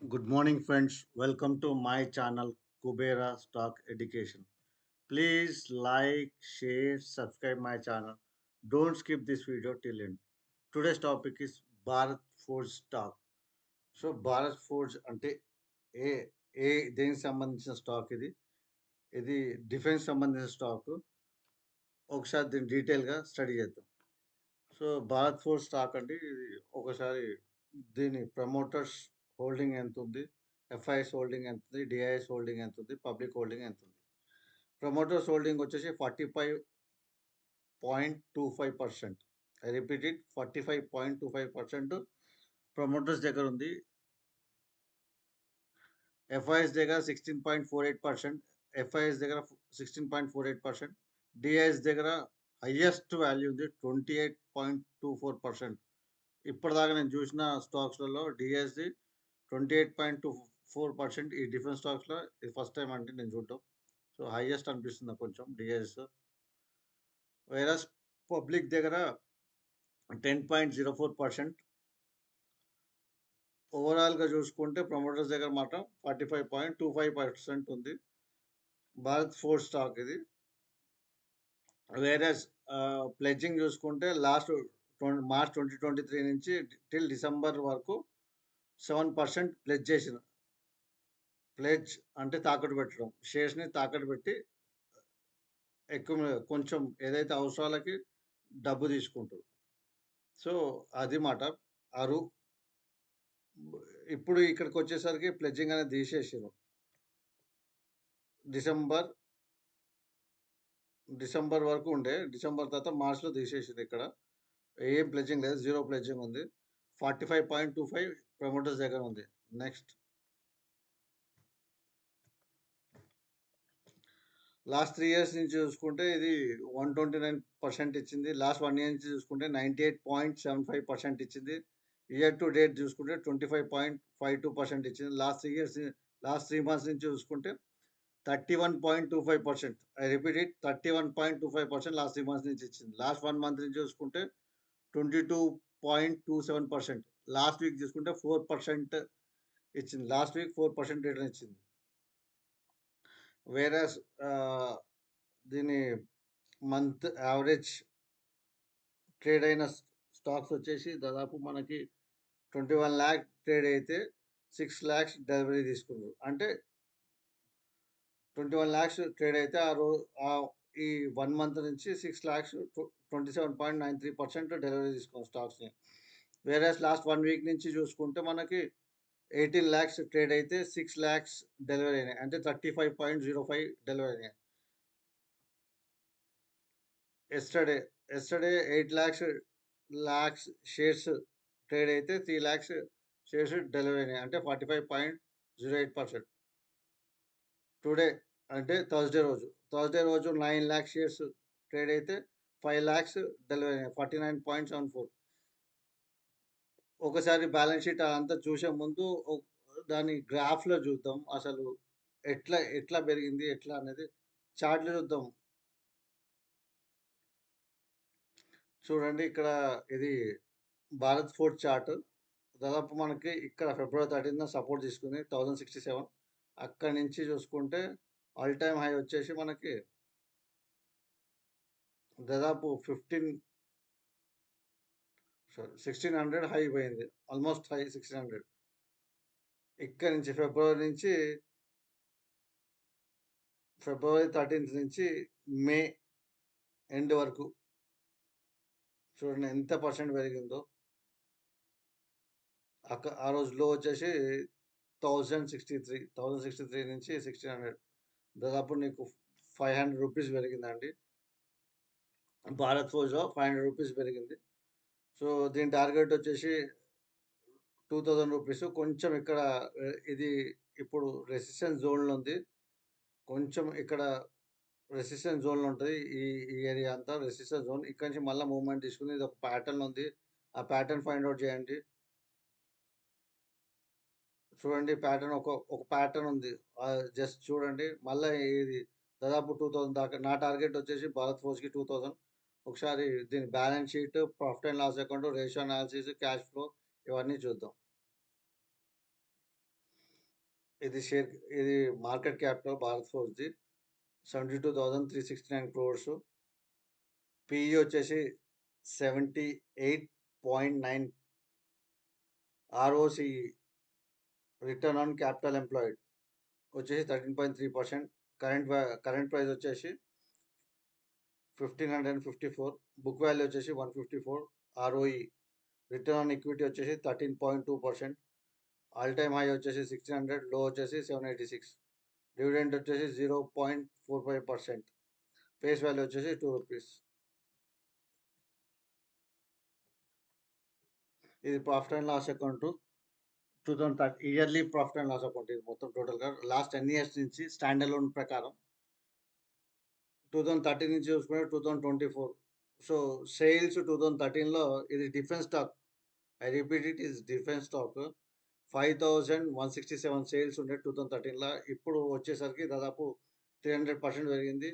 Good morning, friends. Welcome to my channel, Kubera Stock Education. Please like, share, subscribe my channel. Don't skip this video till end. Today's topic is Bharat Forge stock. So Bharat Forge అంటే ఏ ఏ దేనికి సంబంధించిన stock ఇది defence సంబంధించిన stock. ఒకసారి దీన్ని డీటెయిల్గా study చేద్దాం. So Bharat forge stock అంటే ఇది ఒకసారి దీని ప్రమోటర్స్ హోల్డింగ్ ఎంత ఉంది, ఎఫ్ఐఎస్ హోల్డింగ్ ఎంత ఉంది, డిఐఎస్ హోల్డింగ్ ఎంత ఉంది, పబ్లిక్ హోల్డింగ్ ఎంత ఉంది. ప్రమోటర్స్ హోల్డింగ్ వచ్చేసి 45.25%. ఐ రిపీట్ ఇట్, 45.25% ప్రమోటర్స్ దగ్గర ఉంది. ఎఫ్ఐఎస్ దగ్గర 16.48%, ఎఫ్ఐఎస్ దగ్గర 16.48%, డిఐఎస్ దగ్గర హయ్యెస్ట్ వాల్యూ ఉంది 28.24%. ఇప్పటిదాకా నేను చూసిన స్టాక్స్లలో డిఎస్సి 28.24%. ఈ డిఫరెంట్ స్టాక్స్లో ఇది ఫస్ట్ టైం అంటే నేను చూడటం. సో హైయెస్ట్ అనిపిస్తుంది కొంచెం డిఎస్. వైరస్ పబ్లిక్ దగ్గర 10.04%. ఓవరాల్గా చూసుకుంటే ప్రమోటర్స్ దగ్గర మాత్రం 45.25% ఉంది. భారత్ ఫోర్జ్ స్టాక్ ఇది. వేరస్ ప్లెడ్జింగ్ చూసుకుంటే లాస్ట్ మార్చ్ 2023 నుంచి టిల్ డిసెంబర్ వరకు 7% ప్లెడ్జ్ చేసిన. ప్లెడ్జ్ అంటే తాకట్టు పెట్టడం, షేర్స్ని తాకట్టు పెట్టి ఎక్కువ కొంచెం ఏదైతే అవసరాలకి డబ్బు తీసుకుంటారు. సో అది మాట అరు. ఇప్పుడు ఇక్కడికి వచ్చేసరికి ప్లెడ్జింగ్ అనేది తీసేసారు. డిసెంబర్ వరకు ఉండే, డిసెంబర్ తర్వాత మార్చ్లో తీసేసింది. ఇక్కడ ఏం ప్లెడ్జింగ్ లేదు, జీరో ప్లెడ్జింగ్ ఉంది. 45.25 ప్రమోటర్స్ దగ్గర ఉంది. నెక్స్ట్ లాస్ట్ 3 ఇయర్స్ నుంచి చూసుకుంటే ఇది 129% ఇచ్చింది. లాస్ట్ 1 ఇయర్ నుంచి చూసుకుంటే 98.75% ఇచ్చింది. ఇయర్ టు డేట్ చూసుకుంటే 25.52% ఇచ్చింది. లాస్ట్ 3 మంత్స్ నుంచి చూసుకుంటే 31.25%. I repeat it, 31.25% last 3 months నుంచి ఇచ్చింది. లాస్ట్ 1 మంత్ నుంచి చూసుకుంటే 22.27%. లాస్ట్ వీక్ చూసుకుంటే 4% ఇచ్చింది. లాస్ట్ వీక్ 4% రిటర్న్ ఇచ్చింది. వేరస్ దీని మంత్ యావరేజ్ ట్రేడ్ అయిన స్టాక్స్ వచ్చేసి దాదాపు మనకి 21 lakh ట్రేడ్ అయితే 6 lakhs డెలివరీ తీసుకున్నారు. అంటే 21 lakhs ట్రేడ్ అయితే ఈ 1 మంత్ నుంచి 6 lakhs 27.93% డెలివరీ తీసుకున్నారు స్టాక్స్ని. వేరస్ లాస్ట్ 1 వీక్ నుంచి చూసుకుంటే మనకి 18 lakhs ట్రేడ్ అయితే 6 lakhs డెలివరీ అయినాయి. అంటే 35.05 డెలివరీ అయినాయి. ఎస్టర్డే 8 lakhs షేర్స్ ట్రేడ్ అయితే 3 lakhs షేర్స్ డెలివరీ అయినాయి. అంటే 45.08%. టుడే అంటే థర్స్డే రోజు 9 lakhs షేర్స్ ట్రేడ్ అయితే 5 lakhs డెలివరీ అయినాయి. 49.74. ఒకసారి బ్యాలెన్స్ షీట్ అంతా చూసే ముందు దాని గ్రాఫ్లో చూద్దాం. అసలు ఎట్లా పెరిగింది ఎట్లా అనేది చార్ట్లు చూద్దాం. చూడండి, ఇక్కడ ఇది భారత్ ఫోర్జ్ చార్ట్. దాదాపు మనకి ఇక్కడ February 13th సపోర్ట్ తీసుకుంది 1067. అక్కడి నుంచి చూసుకుంటే ఆల్ టైమ్ హై వచ్చేసి మనకి దాదాపు 1600 హై పోయింది. Almost high 1600. ఇక్కడ నుంచి ఫిబ్రవరి 13th నుంచి మే ఎండ్ వరకు చూడండి ఎంత పర్సెంట్ పెరిగిందో. ఆ రోజు లో వచ్చేసి 1063 నుంచి 1600. దాదాపు నీకు 500 రూపీస్ పెరిగిందండి. భారత్ ఫోర్జ్లో 500 రూపీస్ పెరిగింది. సో దీని టార్గెట్ వచ్చేసి 2000 రూపీస్. కొంచెం ఇక్కడ ఇది ఇప్పుడు రెసిస్టెన్స్ జోన్లో ఉంది. కొంచెం ఇక్కడ రెసిస్టెన్స్ జోన్లో ఉంటుంది. ఈ ఏరియా అంతా రెసిస్టెన్స్ జోన్. ఇక్కడ నుంచి మళ్ళీ మూవ్మెంట్ తీసుకుంది. ఇది ఒక ప్యాటర్న్ ఉంది. ఆ ప్యాటర్న్ ఫైండ్ అవుట్ చేయండి. చూడండి, ప్యాటర్న్ ఒక ప్యాటర్న్ ఉంది. జస్ట్ చూడండి. మళ్ళీ ఇది దాదాపు 2000 దాకా. నా టార్గెట్ వచ్చేసి భారత్ ఫోర్జ్కి 2000. ఒకసారి దీని balance sheet, profit and loss account, ratio analysis, cash flow ఇవన్నీ చూద్దాం. ఇది మార్కెట్ క్యాపిటల్ భారత్ ఫోర్స్ది 72,369 crores. పిఈ వచ్చేసి 78.9. ROC return on capital employed వచ్చేసి 13.3%. కరెంట్ ప్రైస్ వచ్చేసి 1,554. బుక్ వాల్యూ వచ్చేసి 154. ఆర్ఓఈ రిటర్న్ ఆన్ ఈక్విటీ వచ్చేసి 13.2%. ఆల్ టైమ్ హై వచ్చేసి 1,600, లో వచ్చేసి 786. డివిడెండ్ వచ్చేసి 0.45%. ఫేస్ వాల్యూ వచ్చేసి 2 రూపీస్. ఇది profit and loss account 2030 yearly profit and loss account. ఇది మొత్తం టోటల్గా లాస్ట్ 10 years నుంచి స్టాండ్ అలోన్ ప్రకారం 2013 నుంచి చూసుకుంటే 2024. సో సేల్స్ 2013లో ఇది defence stock. I repeat it, is defence stock. 5,167 sales ఉండే 2013లో. ఇప్పుడు వచ్చేసరికి దాదాపు 300% పెరిగింది.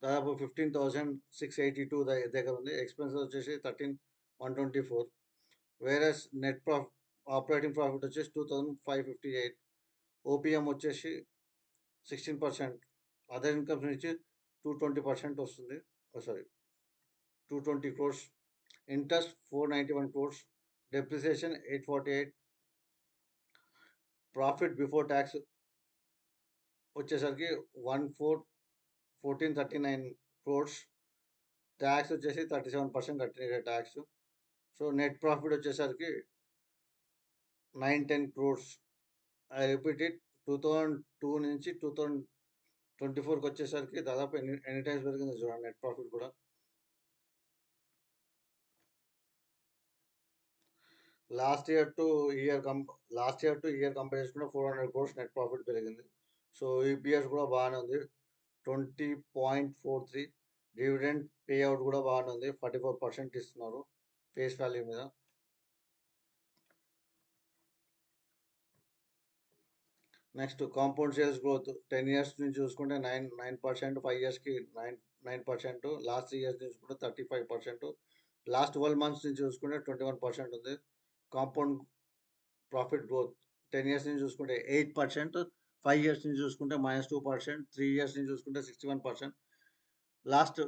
దాదాపు 15,682 దగ్గర ఉంది. ఎక్స్పెన్సెస్ వచ్చేసి 13,124. వేరస్ నెట్ ఆపరేటింగ్ ప్రాఫిట్ వచ్చేసి 2,558. ఓపీఎం వచ్చేసి 16%. అదర్ ఇన్కమ్స్ నుంచి 220% వస్తుంది. Sorry 220 crores. Interest 491 crores. Depreciation 848. Profit before tax వచ్చేసరికి 1,439 crores. ట్యాక్స్ వచ్చేసి 37% కట్టిన ట్యాక్స్. సో నెట్ ప్రాఫిట్ వచ్చేసరికి 910 crores. ఐ రిపీట్ ఇట్, 2002 నుంచి 2024కి వచ్చేసరికి దాదాపు ఎన్ని టైమ్స్ పెరిగింది చూడండి నెట్ ప్రాఫిట్ కూడా. Last year to year compare చేసుకుంటే 400 crores నెట్ ప్రాఫిట్ పెరిగింది. సో ఈపీఎస్ కూడా బాగానే ఉంది, 20.43. డివిడెండ్ పేఅవుట్ కూడా బాగానే ఉంది, 44% ఇస్తున్నారు ఫేస్ వాల్యూ మీద. Next compound sales growth 10 years నుంచి చూసుకుంటే 9%, 5 yearsకి 9%, లాస్ట్ 3 years చూసుకుంటే 35%, లాస్ట్ 12 months నుంచి చూసుకుంటే 21% ఉంది. కాంపౌండ్ ప్రాఫిట్ గ్రోత్ 10 years నుంచి చూసుకుంటే 8%, 5 years నుంచి చూసుకుంటే -2%, 3 years నుంచి చూసుకుంటే 61%, లాస్ట్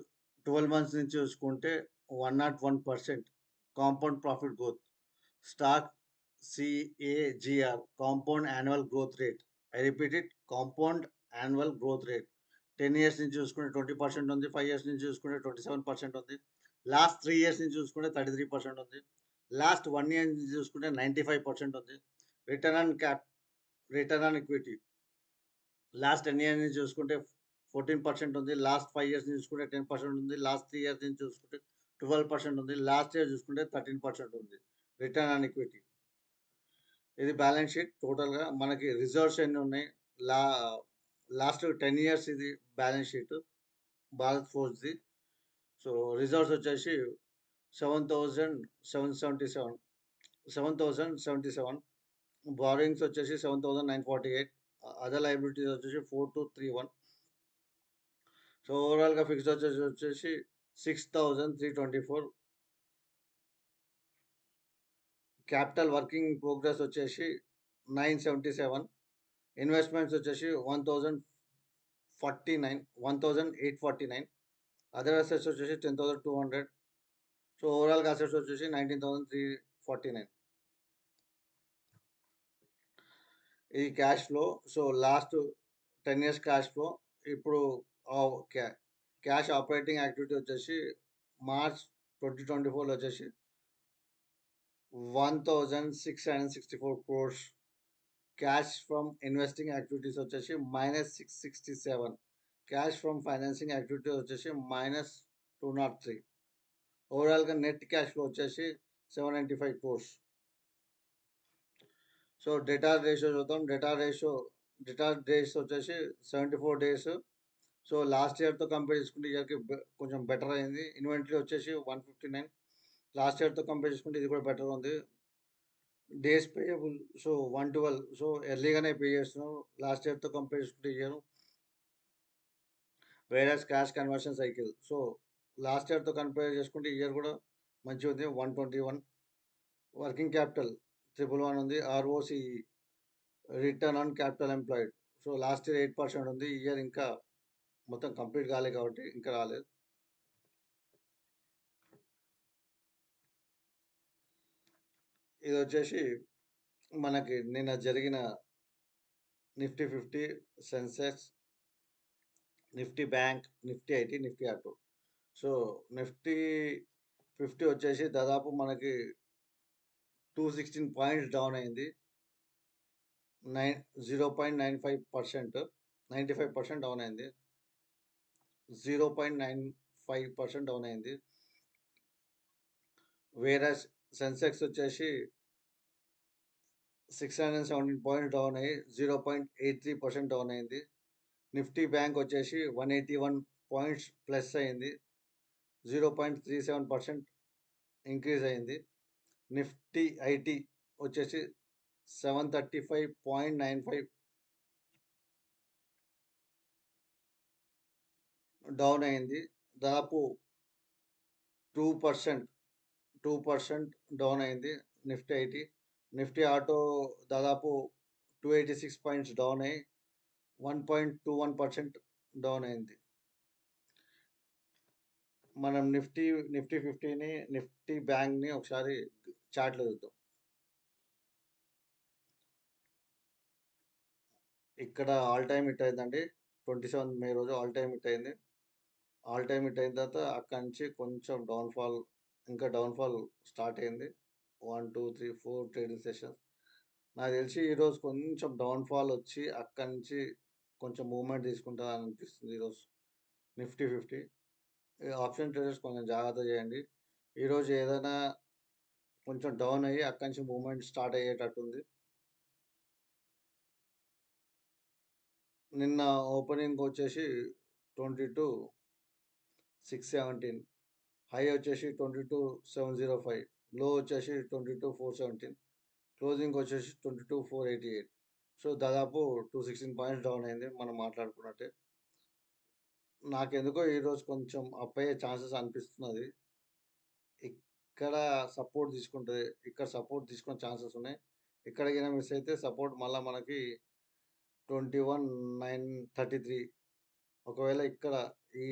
12 months నుంచి చూసుకుంటే 101% compound profit growth. Stock CAGR, compound annual growth rate. I repeat it, compound annual growth rate 10 years నుంచి చూసుకుంటే 20% ఉంది, 5 years నుంచి చూసుకుంటే 27% ఉంది, లాస్ట్ 3 years నుంచి చూసుకుంటే 33% ఉంది, లాస్ట్ 1 year నుంచి చూసుకుంటే 95% ఉంది. Return on equity last 10 years నుంచి చూసుకుంటే 14% ఉంది, లాస్ట్ 5 years నుంచి చూసుకుంటే 10% ఉంది, లాస్ట్ 3 years నుంచి చూసుకుంటే 12% ఉంది, లాస్ట్ ఇయర్ చూసుకుంటే 13% ఉంది రిటర్న్ ఆన్ ఈక్విటీ. ఇది బ్యాలెన్స్ షీట్. టోటల్గా మనకి రిజర్వ్స్ ఎన్ని ఉన్నాయి, లాస్ట్ 10 years ఇది బ్యాలెన్స్ షీట్ భారత్ ఫోర్స్ది. సో రిజర్వ్స్ వచ్చేసి 7,777. బారోయింగ్స్ వచ్చేసి 7,948. అదర్ లైబిలిటీస్ వచ్చేసి 4,231. సో ఓవరాల్గా ఫిక్స్డ్ వచ్చేసి 6,324. క్యాపిటల్ వర్కింగ్ ప్రోగ్రెస్ వచ్చేసి 977. ఇన్వెస్ట్మెంట్స్ వచ్చేసి 1,849. అదర్ అసెట్స్ వచ్చేసి 10,200. సో ఓవరాల్గా అసెట్స్ వచ్చేసి 19,349. ఇది cash flow. So last 10 years cash flow. ఇప్పుడు క్యాష్ ఆపరేటింగ్ యాక్టివిటీ వచ్చేసి మార్చ్ 2024లో వచ్చేసి 1,664 crores. Cash from investing activities వచ్చేసి -667. క్యాష్ ఫ్రమ్ ఫైనాన్సింగ్ యాక్టివిటీ వచ్చేసి -203. ఓవరాల్గా నెట్ క్యాష్ ఫ్లో వచ్చేసి 795 crores. సో డెటార్ రేషియో చూద్దాం. డెటార్ డేస్ వచ్చేసి 74 days. సో లాస్ట్ ఇయర్తో కంపేర్ చేసుకుంటే ఇయర్కి కొంచెం బెటర్ అయింది. ఇన్వెంటరీ వచ్చేసి 159. లాస్ట్ ఇయర్తో కంపేర్ చేసుకుంటే ఇది కూడా బెటర్ ఉంది. Days payable so 112. సో ఎర్లీగానే పే చేస్తున్నాం లాస్ట్ ఇయర్తో కంపేర్ చేసుకుంటే year. Versus cash conversion cycle, so last ఇయర్తో కంపేర్ చేసుకుంటే ఇయర్ కూడా మంచిగా ఉంది, 121. వర్కింగ్ క్యాపిటల్ 111 ఉంది. ROC return on capital employed. So last year 8% ఉంది. ఈ ఇయర్ ఇంకా మొత్తం కంప్లీట్ కాలేదు కాబట్టి ఇంకా రాలేదు. ఇది వచ్చేసి మనకి నిన్న జరిగిన Nifty 50, Sensex, Nifty bank, Nifty IT, Nifty auto. So Nifty 50 వచ్చేసి దాదాపు మనకి 216 పాయింట్స్ డౌన్ అయింది. 0.95%, 95% డౌన్ అయింది. 0.95% డౌన్ అయింది. వేరే సెన్సెక్స్ వచ్చేసి 617 పాయింట్స్ డౌన్ అయ్యి 0.83% డౌన్ అయింది. నిఫ్టీ బ్యాంక్ వచ్చేసి 181 పాయింట్స్ ప్లస్ అయింది. 0.37% ఇంక్రీజ్ అయింది. నిఫ్టీ ఐటీ వచ్చేసి 735.95 డౌన్ అయింది. దాదాపు 2% డౌన్ అయింది నిఫ్టీ ఐటీ. నిఫ్టీ ఆటో దాదాపు 286 పాయింట్స్ డౌన్ అయ్యి 1.21% డౌన్ అయింది. మనం నిఫ్టీ 50ని, నిఫ్టీ బ్యాంక్ని ఒకసారి చార్ట్లో చూద్దాం. ఇక్కడ ఆల్ టైమ్ హిట్ అయిందండి. 27 మే రోజు ఆల్ టైమ్ హిట్ అయింది. ఆల్ టైమ్ హిట్ అయిన తర్వాత అక్కడి నుంచి కొంచెం డౌన్ఫాల్ స్టార్ట్ అయింది. 1, 2, 3, 4 ట్రేడింగ్ సెషన్స్. నాకు తెలిసి ఈరోజు కొంచెం డౌన్ఫాల్ వచ్చి అక్కడి నుంచి కొంచెం మూవ్మెంట్ తీసుకుంటా అనిపిస్తుంది ఈరోజు నిఫ్టీ 50. ఆప్షన్ ట్రేడర్స్ కొంచెం జాగ్రత్త చేయండి. ఈరోజు ఏదైనా కొంచెం డౌన్ అయ్యి అక్కడి నుంచి మూవ్మెంట్ స్టార్ట్ అయ్యేటట్టుంది. నిన్న ఓపెనింగ్ వచ్చేసి 22,617, హై వచ్చేసి 22,705, లో వచ్చేసి 22,417, క్లోజింగ్ వచ్చేసి 22,488. సో దాదాపు 216 పాయింట్స్ డౌన్ అయింది మనం మాట్లాడుకున్నట్టే. నాకెందుకో ఈరోజు కొంచెం అప్ అయ్యే ఛాన్సెస్ అనిపిస్తున్నది. ఇక్కడ సపోర్ట్ తీసుకుంటుంది, ఇక్కడ సపోర్ట్ తీసుకునే ఛాన్సెస్ ఉన్నాయి. ఎక్కడికైనా మిస్ అయితే సపోర్ట్ మళ్ళీ మనకి 21,933. ఒకవేళ ఇక్కడ ఈ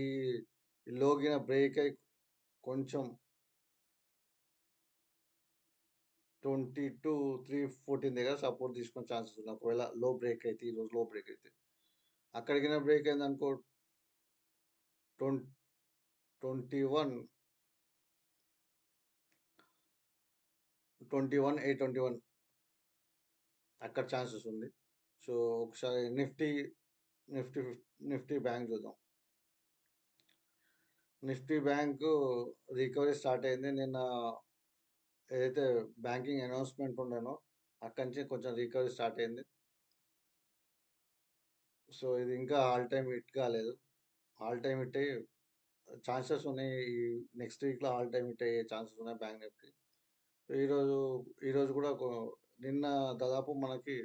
లోగిన బ్రేక్ అయి కొంచెం 22,314 దగ్గర సపోర్ట్ తీసుకునే ఛాన్సెస్ ఉన్నాయి. ఒకవేళ లో బ్రేక్ అయితే ఈరోజు లో బ్రేక్ అయితే అక్కడికైనా బ్రేక్ అయింది అనుకో 21,821 అక్కడ ఛాన్సెస్ ఉంది. సో ఒకసారి నిఫ్టీ నిఫ్టీ నిఫ్టీ బ్యాంక్ చూద్దాం. నిఫ్టీ బ్యాంకు రికవరీ స్టార్ట్ అయింది. నిన్న ఏదైతే బ్యాంకింగ్ అనౌన్స్మెంట్ ఉండేనో అక్కడి నుంచి కొంచెం రికవరీ స్టార్ట్ అయింది. సో ఇది ఇంకా ఆల్ టైమ్ హిట్ కాలేదు. ఆల్ టైమ్ హిట్ అయ్యి ఛాన్సెస్ ఉన్నాయి. ఈ నెక్స్ట్ వీక్లో ఆల్ టైమ్ హిట్ అయ్యే ఛాన్సెస్ ఉన్నాయి బ్యాంక్ నిఫ్టీ. ఈరోజు కూడా నిన్న దాదాపు మనకి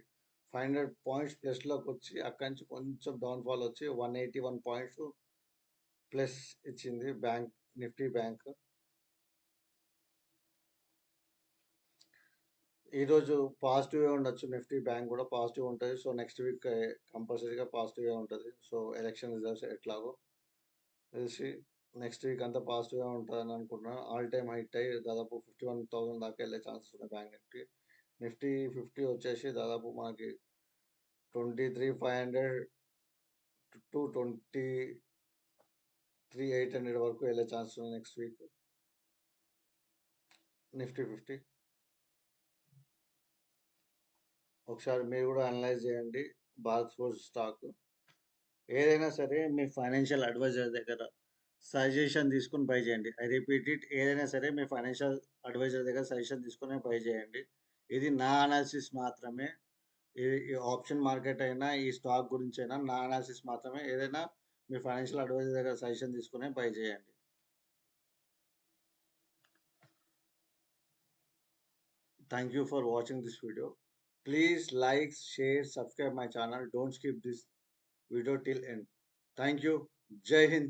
500 పాయింట్స్ ప్లస్లోకి వచ్చి అక్కడి నుంచి కొంచెం డౌన్ఫాల్ వచ్చి 181 పాయింట్స్ ప్లస్ ఇచ్చింది బ్యాంక్ నిఫ్టీ బ్యాంక్. ఈరోజు పాజిటివ్గా ఉండొచ్చు. నిఫ్టీ బ్యాంక్ కూడా పాజిటివ్ ఉంటుంది. సో నెక్స్ట్ వీక్ కంపల్సరీగా పాజిటివ్గా ఉంటుంది. సో ఎలక్షన్ రిజల్ట్స్ ఎట్లాగో తెలిసి నెక్స్ట్ వీక్ అంతా పాజిటివ్గా ఉంటుందని అనుకుంటున్నాను. ఆల్ టైమ్ హైట్ అయ్యి దాదాపు 51,000 దాకా వెళ్ళే ఛాన్సెస్ ఉన్నాయి బ్యాంక్ నిఫ్టీ. నిఫ్టీ 50 వచ్చేసి దాదాపు మనకి 23,500 టు 23,800 వరకు వెళ్ళే ఛాన్సెస్ ఉన్నాయి నెక్స్ట్ వీక్ నిఫ్టీ 50. ఒకసారి మీరు కూడా అనలైజ్ చేయండి భారత్ ఫోర్జ్ స్టాక్. ఏదైనా సరే మీ ఫైనాన్షియల్ అడ్వైజర్ దగ్గర సజెషన్ తీసుకుని బై చేయండి. ఐ రిపీట్ ఇట్, ఏదైనా సరే మీ ఫైనాన్షియల్ అడ్వైజర్ దగ్గర సజెషన్ తీసుకుని బై చేయండి. ఇది నా అనాలిసిస్ మాత్రమే. ఈ ఆప్షన్ మార్కెట్ అయినా ఈ స్టాక్ గురించి అయినా నా అనాలిసిస్ మాత్రమే. ఏదైనా మీ ఫైనాన్షియల్ అడ్వైజర్ దగ్గర సజెషన్ తీసుకుని బై చేయండి. Thank you for watching this video. Please like, share, subscribe my channel. Don't skip this video till end. Thank you. Jai Hind.